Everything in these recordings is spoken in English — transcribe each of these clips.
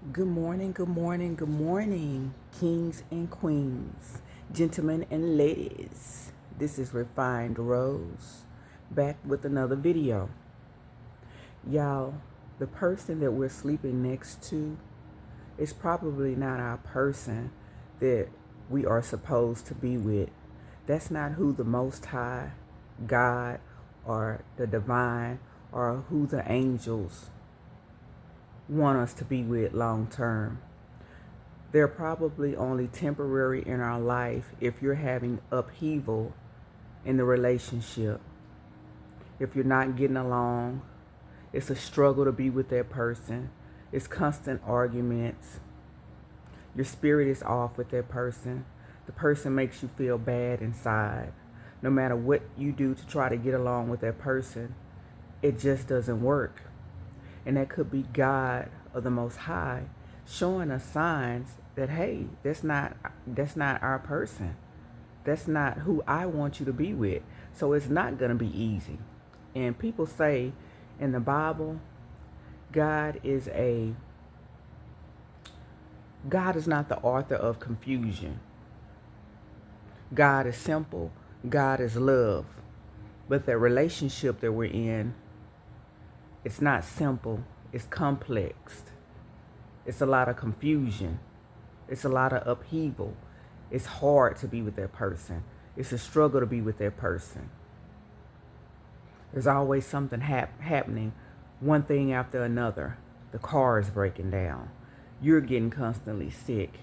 Good morning, good morning, good morning, kings and queens, gentlemen and ladies. This is Refined Rose back with another video. Y'all, the person that we're sleeping next to is probably not our person that we are supposed to be with. That's not who the Most High, God, or the divine, or who the angels want us to be with long term. They're probably only temporary in our life if you're having upheaval in the relationship. If you're not getting along, it's a struggle to be with that person. It's constant arguments. Your spirit is off with that person. The person makes you feel bad inside. No matter what you do to try to get along with that person, it just doesn't work. And that could be God or the Most High showing us signs that, hey, that's not our person. That's not who I want you to be with. So it's not going to be easy. And people say in the Bible, God is a God is not the author of confusion. God is simple. God is love. But the relationship that we're in, it's not simple. It's complex. It's a lot of confusion. It's a lot of upheaval. It's hard to be with that person. It's a struggle to be with that person. There's always something happening, one thing after another. The car is breaking down. You're getting constantly sick.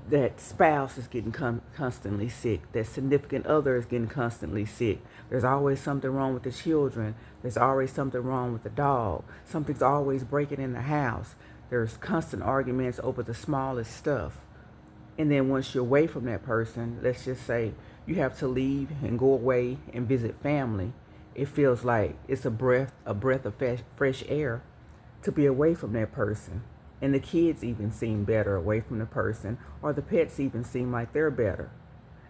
That spouse is getting constantly sick. That significant other is getting constantly sick. There's always something wrong with the children. There's always something wrong with the dog. Something's always breaking in the house. There's constant arguments over the smallest stuff. And then once you're away from that person, let's just say you have to leave and go away and visit family. It feels like it's a breath of fresh air to be away from that person. And the kids even seem better away from the person, or the pets even seem like they're better.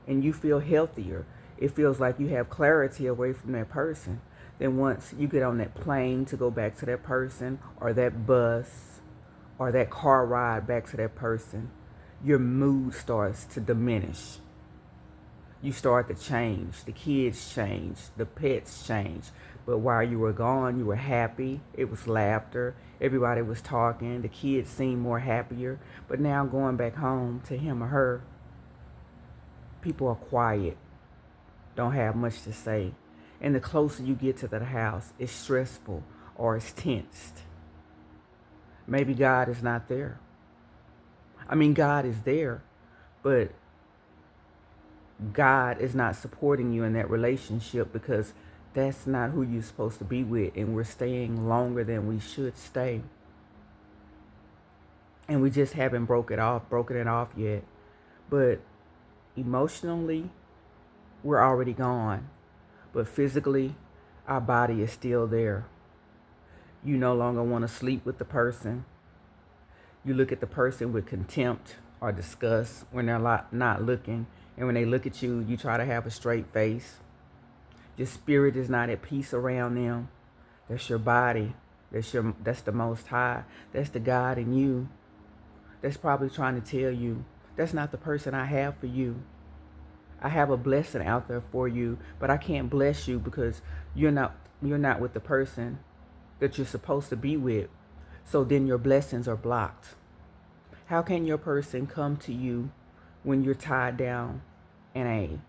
And you feel healthier. It feels like you have clarity away from that person. Then once you get on that plane to go back to that person, or that bus, or that car ride back to that person, your mood starts to diminish. You start to change. The kids change. The pets change. But while you were gone, you were happy. It was laughter. Everybody was talking. The kids seemed more happier. But now going back home to him or her, people are quiet, don't have much to say. And the closer you get to the house, it's stressful or it's tensed. Maybe God is not there. I mean, God is there, but God is not supporting you in that relationship because that's not who you're supposed to be with, and we're staying longer than we should stay. And we just haven't broken it off yet. But emotionally, we're already gone. But physically, our body is still there. You no longer want to sleep with the person. You look at the person with contempt or disgust when they're not looking. And when they look at you, you try to have a straight face. Your spirit is not at peace around them. That's your body. That's the Most High. That's the God in you. That's probably trying to tell you, that's not the person I have for you. I have a blessing out there for you, but I can't bless you because you're not with the person that you're supposed to be with. So then your blessings are blocked. How can your person come to you when you're tied down in a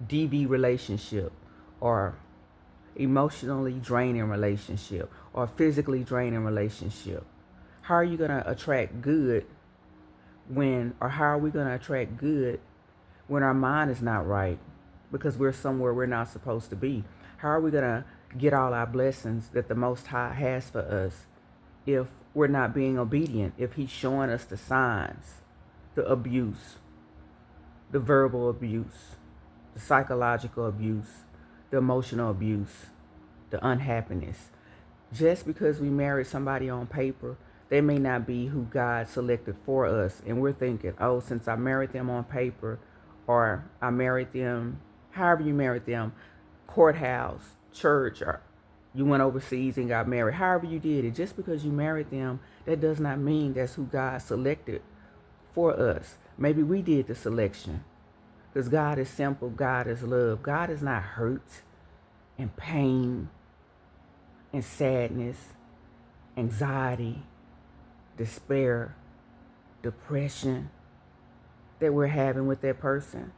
DV relationship, or emotionally draining relationship, or physically draining relationship? How are you going to attract good or how are we going to attract good when our mind is not right because we're somewhere we're not supposed to be? How are we going to get all our blessings that the Most High has for us if we're not being obedient, if He's showing us the signs, the abuse, the verbal abuse, the psychological abuse, the emotional abuse, the unhappiness? Just because we married somebody on paper, they may not be who God selected for us. And we're thinking, oh, since I married them on paper, or I married them, however you married them, courthouse, church, or You went overseas and got married. However you did it, just because you married them, that does not mean that's who God selected for us. Maybe we did the selection. Because God is simple. God is love. God is not hurt and pain and sadness, anxiety, despair, depression that we're having with that person.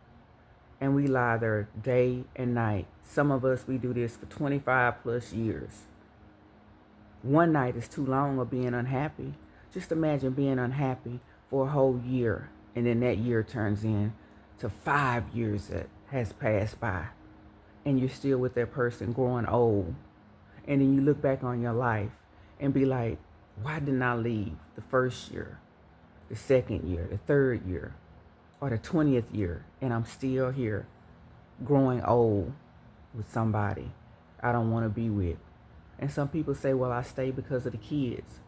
And we lie there day and night. Some of us, we do this for 25 plus years. One night is too long of being unhappy. Just imagine being unhappy for a whole year, and then that year turns into 5 years that has passed by, and you're still with that person growing old. And then you look back on your life and be like, why didn't I leave the first year, the second year, the third year, or the 20th year, and I'm still here growing old with somebody I don't want to be with. And some people say, well, I stay because of the kids.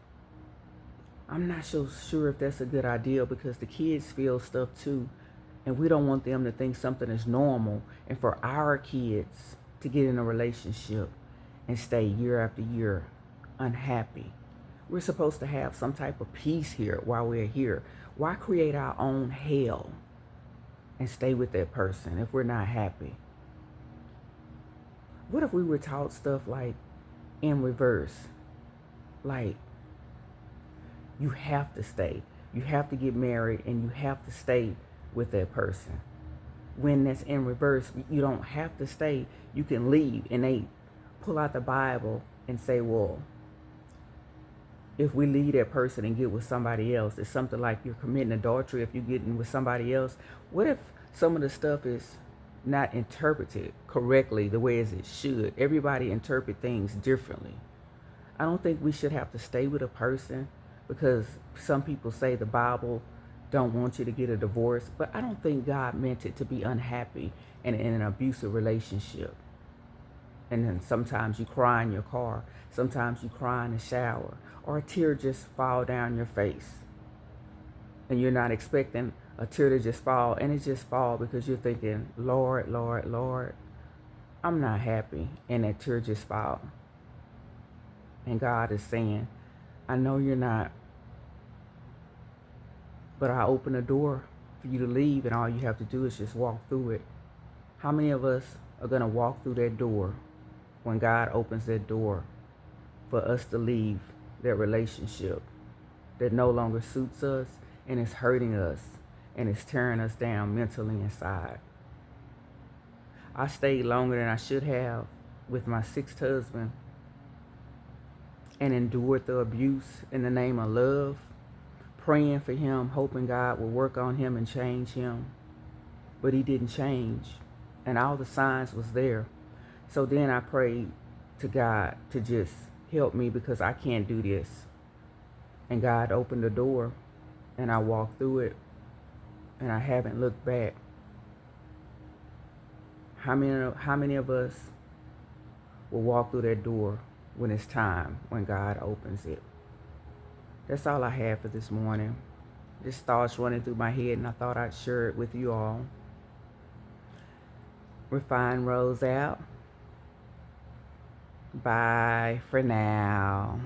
I'm not so sure if that's a good idea, because the kids feel stuff too. And we don't want them to think something is normal. And for our kids to get in a relationship and stay year after year unhappy. We're supposed to have some type of peace here while we're here. Why create our own hell and stay with that person if we're not happy? What if we were taught stuff like in reverse? Like, you have to stay. You have to get married and you have to stay with that person. When that's in reverse, you don't have to stay. You can leave. And they pull out the Bible and say, well, if we leave that person and get with somebody else, it's something like you're committing adultery if you're getting with somebody else. What if some of the stuff is not interpreted correctly the way as it should? Everybody interpret things differently. I don't think we should have to stay with a person because some people say the Bible don't want you to get a divorce, but I don't think God meant it to be unhappy and in an abusive relationship. And then sometimes you cry in your car, sometimes you cry in the shower, or a tear just fall down your face. And you're not expecting a tear to just fall, and it just fall because you're thinking, Lord, Lord, Lord, I'm not happy, and that tear just fall. And God is saying, I know you're not, but I open a door for you to leave, and all you have to do is just walk through it. How many of us are going to walk through that door when God opens that door for us to leave that relationship that no longer suits us and is hurting us and is tearing us down mentally inside? I stayed longer than I should have with my sixth husband and endured the abuse in the name of love, praying for him, hoping God would work on him and change him. But he didn't change, and all the signs was there. So then I prayed to God to just help me because I can't do this. And God opened the door, and I walked through it, and I haven't looked back. How many of us will walk through that door when it's time, when God opens it? That's all I have for this morning. Just thoughts running through my head, and I thought I'd share it with you all. Refine Rose out. Bye for now.